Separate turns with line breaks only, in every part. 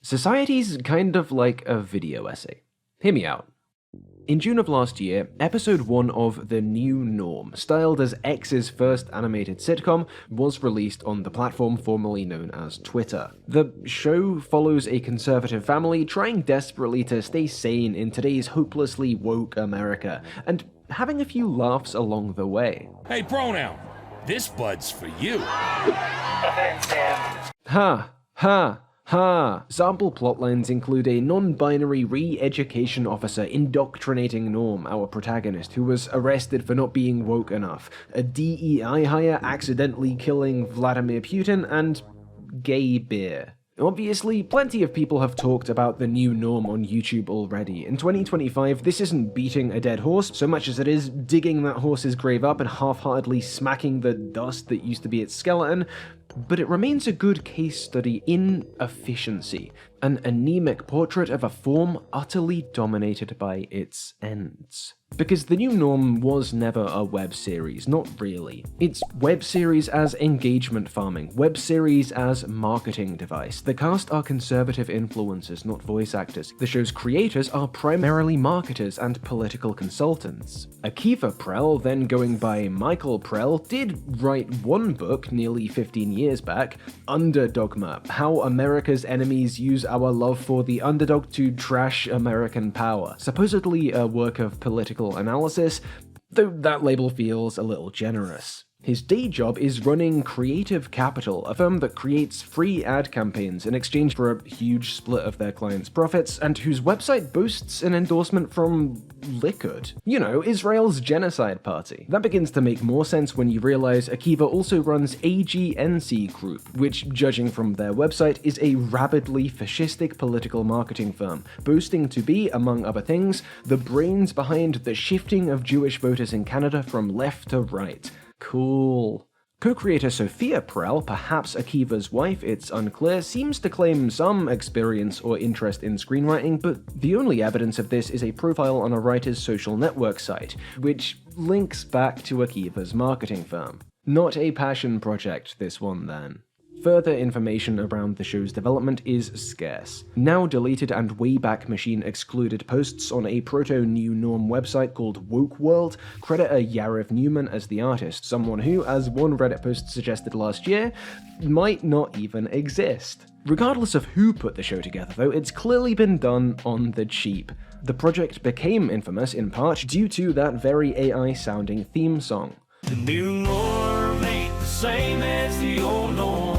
Society's kind of like a video essay. Hear me out. In June of last year, episode 1 of The New Norm, styled as X's first animated sitcom, was released on the platform formerly known as Twitter. The show follows a conservative family trying desperately to stay sane in today's hopelessly woke America, and having a few laughs along the way.
Hey, pronoun, this bud's for you.
Ha! Sample plotlines include a non-binary re-education officer indoctrinating Norm, our protagonist, who was arrested for not being woke enough, a DEI hire accidentally killing Vladimir Putin, and gay beer. Obviously, plenty of people have talked about The New Norm on YouTube already. In 2025, this isn't beating a dead horse so much as it is digging that horse's grave up and half-heartedly smacking the dust that used to be its skeleton, but it remains a good case study in efficiency, an anemic portrait of a form utterly dominated by its ends. Because The New Norm was never a web series, not really. It's web series as engagement farming, web series as marketing device. The cast are conservative influencers, not voice actors. The show's creators are primarily marketers and political consultants. Akiva Prell, then going by Michael Prell, did write one book nearly 15 years back, Underdogma: How America's Enemies Use Our Love for the Underdog to Trash American Power. Supposedly a work of political analysis, though that label feels a little generous. His day job is running Creative Capital, a firm that creates free ad campaigns in exchange for a huge split of their clients' profits, and whose website boasts an endorsement from Likud. You know, Israel's genocide party. That begins to make more sense when you realize Akiva also runs AGNC Group, which, judging from their website, is a rabidly fascistic political marketing firm, boasting to be, among other things, the brains behind the shifting of Jewish voters in Canada from left to right. Cool. Co-creator Sophia Prell, perhaps Akiva's wife, it's unclear, seems to claim some experience or interest in screenwriting, but the only evidence of this is a profile on a writer's social network site, which links back to Akiva's marketing firm. Not a passion project, this one then. Further information around the show's development is scarce. Now deleted and Wayback Machine excluded posts on a proto-New Norm website called Woke World credit a Yariv Newman as the artist, someone who, as one Reddit post suggested last year, might not even exist. Regardless of who put the show together though, it's clearly been done on the cheap. The project became infamous in part due to that very AI-sounding theme song.
The new norm ain't the same as the old norm.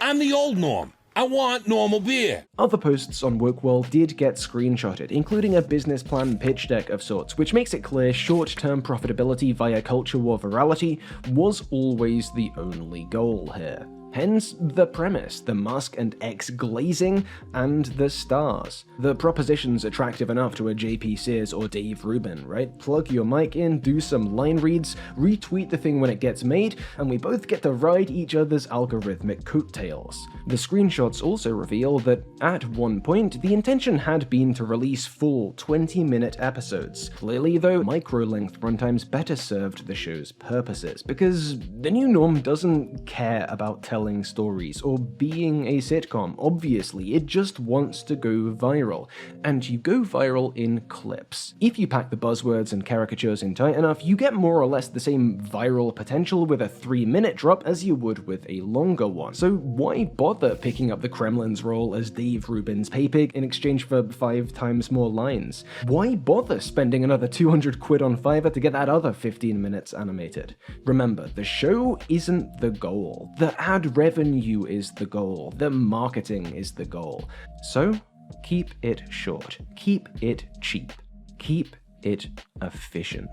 I'm the old norm. I want normal beer.
Other posts on Woke World did get screenshotted, including a business plan pitch deck of sorts, which makes it clear short-term profitability via culture war virality was always the only goal here. Hence the premise, the Musk and X glazing, and the stars. The proposition's attractive enough to a JP Sears or Dave Rubin, right? Plug your mic in, do some line reads, retweet the thing when it gets made, and we both get to ride each other's algorithmic coattails. The screenshots also reveal that, at one point, the intention had been to release full 20-minute episodes. Clearly, though, micro-length runtimes better served the show's purposes, because The New Norm doesn't care about telling stories or being a sitcom. Obviously, it just wants to go viral, and you go viral in clips. If you pack the buzzwords and caricatures in tight enough, you get more or less the same viral potential with a 3-minute drop as you would with a longer one. So why bother picking up the Kremlin's role as Dave Rubin's pay pig in exchange for 5 times more lines? Why bother spending another 200 quid on Fiverr to get that other 15 minutes animated? Remember, the show isn't the goal. The ad revenue is the goal. The marketing is the goal. So, keep it short. Keep it cheap. Keep it efficient.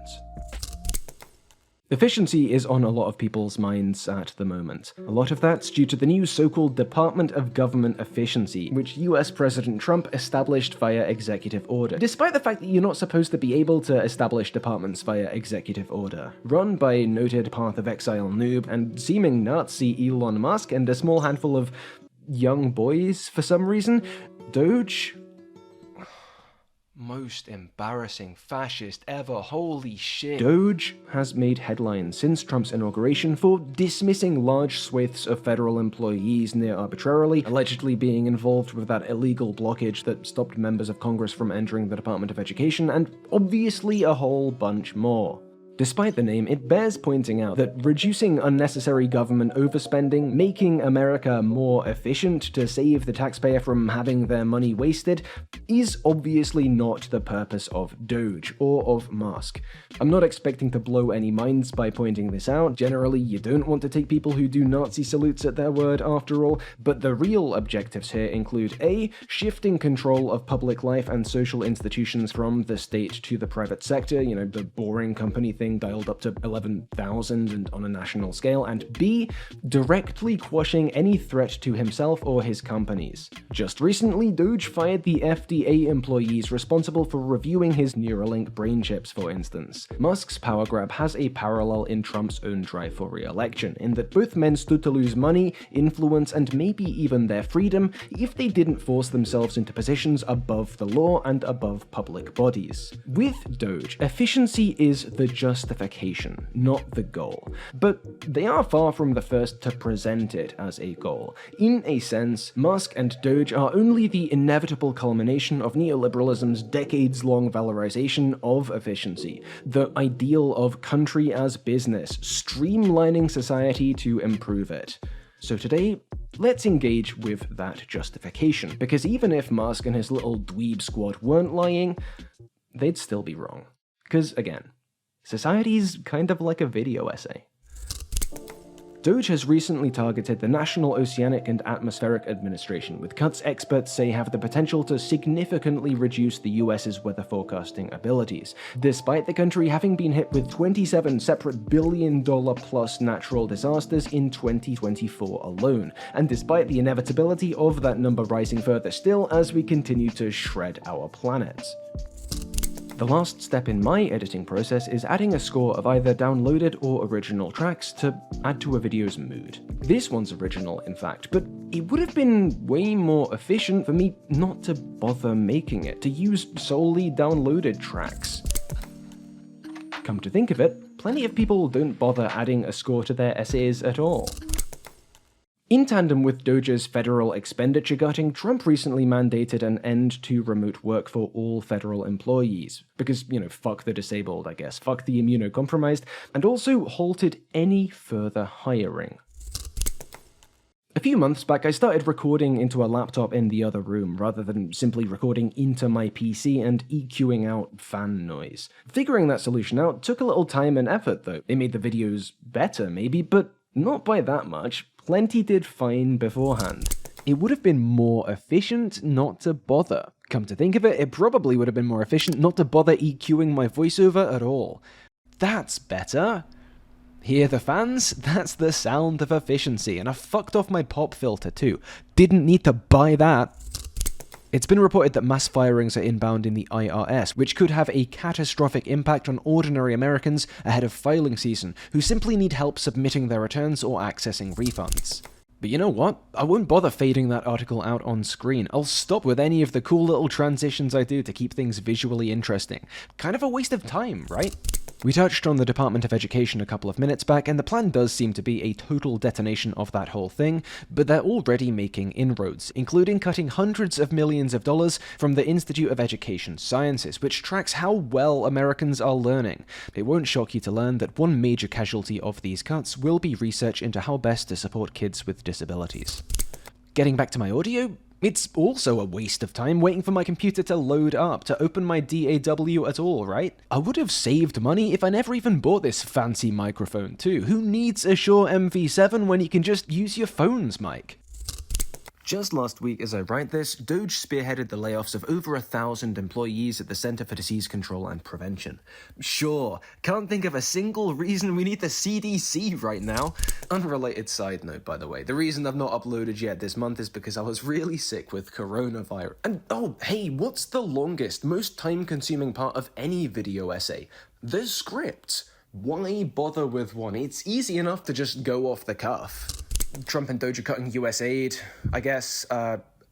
Efficiency is on a lot of people's minds at the moment. A lot of that's due to the new so-called Department of Government Efficiency, which US President Trump established via executive order, despite the fact that you're not supposed to be able to establish departments via executive order. Run by noted Path of Exile noob and seeming Nazi Elon Musk and a small handful of young boys for some reason, DOGE? Most embarrassing fascist ever, holy shit. Doge has made headlines since Trump's inauguration for dismissing large swathes of federal employees near arbitrarily, allegedly being involved with that illegal blockage that stopped members of Congress from entering the Department of Education, and obviously a whole bunch more. Despite the name, it bears pointing out that reducing unnecessary government overspending, making America more efficient to save the taxpayer from having their money wasted, is obviously not the purpose of Doge or of Musk. I'm not expecting to blow any minds by pointing this out. Generally, you don't want to take people who do Nazi salutes at their word after all, but the real objectives here include A. Shifting control of public life and social institutions from the state to the private sector, the boring company thing dialed up to 11,000 and on a national scale, and B, directly quashing any threat to himself or his companies. Just recently, Doge fired the FDA employees responsible for reviewing his Neuralink brain chips, for instance. Musk's power grab has a parallel in Trump's own drive for re-election, in that both men stood to lose money, influence, and maybe even their freedom if they didn't force themselves into positions above the law and above public bodies. With Doge, efficiency is the justification, not the goal. But they are far from the first to present it as a goal. In a sense, Musk and Doge are only the inevitable culmination of neoliberalism's decades-long valorization of efficiency, the ideal of country as business, streamlining society to improve it. So today, let's engage with that justification, because even if Musk and his little dweeb squad weren't lying, they'd still be wrong. Because, again, society's kind of like a video essay. Doge has recently targeted the National Oceanic and Atmospheric Administration, with cuts experts say have the potential to significantly reduce the US's weather forecasting abilities, despite the country having been hit with 27 separate billion-dollar-plus natural disasters in 2024 alone, and despite the inevitability of that number rising further still as we continue to shred our planet. The last step in my editing process is adding a score of either downloaded or original tracks to add to a video's mood. This one's original, in fact, but it would have been way more efficient for me not to bother making it, to use solely downloaded tracks. Come to think of it, plenty of people don't bother adding a score to their essays at all. In tandem with Doge's federal expenditure cutting, Trump recently mandated an end to remote work for all federal employees. Because, fuck the disabled, I guess, fuck the immunocompromised, and also halted any further hiring. A few months back, I started recording into a laptop in the other room, rather than simply recording into my PC and EQing out fan noise. Figuring that solution out took a little time and effort, though. It made the videos better, maybe, but not by that much. Plenty did fine beforehand. It would have been more efficient not to bother. Come to think of it, it probably would have been more efficient not to bother EQing my voiceover at all. That's better. Hear the fans? That's the sound of efficiency, and I fucked off my pop filter too. Didn't need to buy that. It's been reported that mass firings are inbound in the IRS, which could have a catastrophic impact on ordinary Americans ahead of filing season, who simply need help submitting their returns or accessing refunds. But you know what? I won't bother fading that article out on screen. I'll stop with any of the cool little transitions I do to keep things visually interesting. Kind of a waste of time, right? We touched on the Department of Education a couple of minutes back, and the plan does seem to be a total detonation of that whole thing, but they're already making inroads, including cutting hundreds of millions of dollars from the Institute of Education Sciences, which tracks how well Americans are learning. It won't shock you to learn that one major casualty of these cuts will be research into how best to support kids with disabilities. Getting back to my audio, it's also a waste of time waiting for my computer to load up to open my DAW at all, right? I would have saved money if I never even bought this fancy microphone too. Who needs a Shure MV7 when you can just use your phone's mic? Just last week, as I write this, Doge spearheaded the layoffs of over 1,000 employees at the Center for Disease Control and Prevention. Sure, can't think of a single reason we need the CDC right now. Unrelated side note, by the way, the reason I've not uploaded yet this month is because I was really sick with coronavirus. And oh, hey, what's the longest, most time-consuming part of any video essay? The script. Why bother with one? It's easy enough to just go off the cuff. Trump and Doge are cutting US aid, I guess.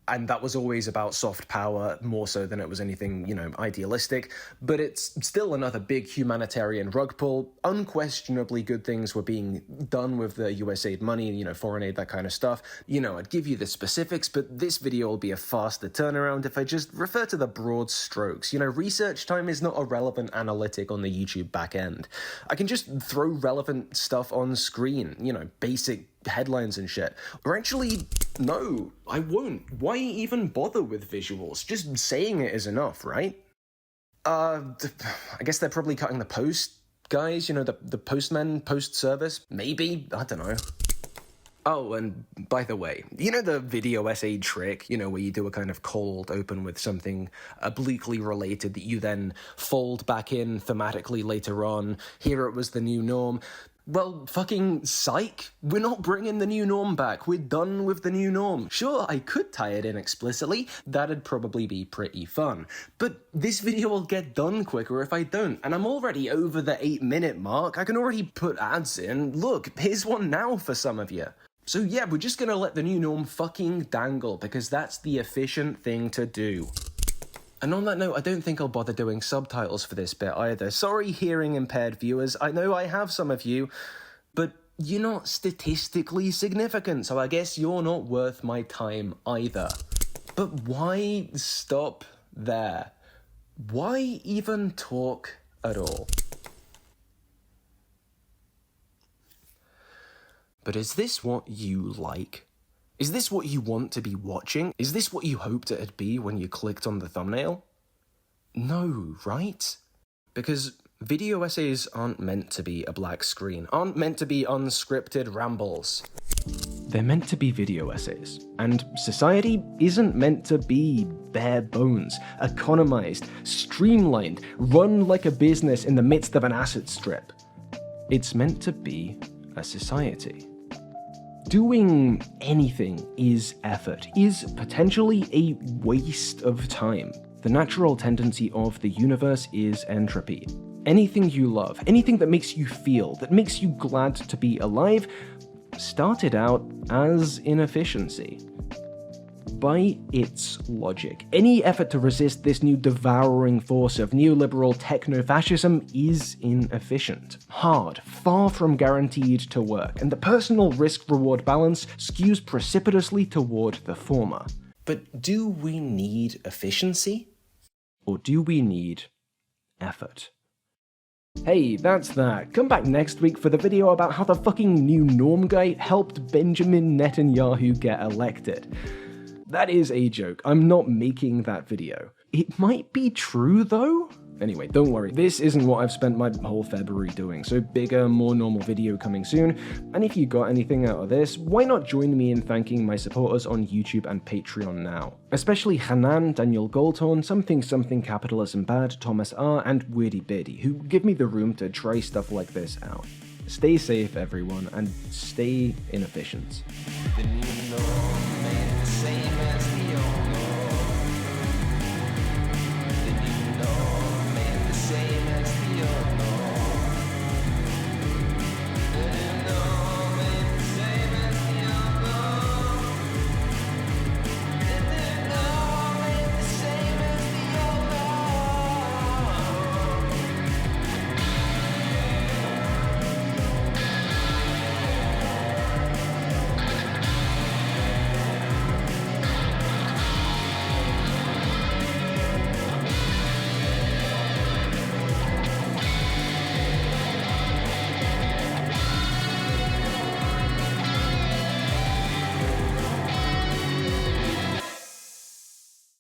and that was always about soft power more so than it was anything, you know, idealistic, but it's still another big humanitarian rug pull. Unquestionably good things were being done with the USAID money, you know, foreign aid, that kind of stuff. You know, I'd give you the specifics, but this video will be a faster turnaround if I just refer to the broad strokes. You know, research time is not a relevant analytic on the YouTube back end. I can just throw relevant stuff on screen, you know, basic headlines and shit. Or actually, no, I won't. Why even bother with visuals? Just saying it is enough, right? I guess they're probably cutting the post, guys, you know, the postmen, post service, maybe, I don't know. Oh, and by the way, you know the video essay trick, you know, where you do a kind of cold open with something obliquely related that you then fold back in thematically later on? Here it was the new norm. Well, fucking psych. We're not bringing the new norm back. We're done with the new norm. Sure, I could tie it in explicitly. That'd probably be pretty fun. But this video will get done quicker if I don't. And I'm already over the 8-minute mark. I can already put ads in. Look, here's one now for some of you. So yeah, we're just gonna let the new norm fucking dangle because that's the efficient thing to do. And on that note, I don't think I'll bother doing subtitles for this bit either. Sorry, hearing impaired viewers. I know I have some of you, but you're not statistically significant, so I guess you're not worth my time either. But why stop there? Why even talk at all? But is this what you like? Is this what you want to be watching? Is this what you hoped it'd be when you clicked on the thumbnail? No, right? Because video essays aren't meant to be a black screen, aren't meant to be unscripted rambles. They're meant to be video essays, and society isn't meant to be bare bones, economized, streamlined, run like a business in the midst of an asset strip. It's meant to be a society. Doing anything is effort, is potentially a waste of time. The natural tendency of the universe is entropy. Anything you love, anything that makes you feel, that makes you glad to be alive, started out as inefficiency. By its logic, any effort to resist this new devouring force of neoliberal techno-fascism is inefficient, hard, far from guaranteed to work, and the personal risk-reward balance skews precipitously toward the former. But do we need efficiency? Or do we need effort? Hey, that's that. Come back next week for the video about how the fucking new norm guy helped Benjamin Netanyahu get elected. That is a joke. I'm not making that video. It might be true though? Anyway, don't worry. This isn't what I've spent my whole February doing, so bigger, more normal video coming soon. And if you got anything out of this, why not join me in thanking my supporters on YouTube and Patreon now? Especially Hanan, Daniel Goldhorn, Something Capitalism Bad, Thomas R, and Weirdy Beardy, who give me the room to try stuff like this out. Stay safe, everyone, and stay inefficient.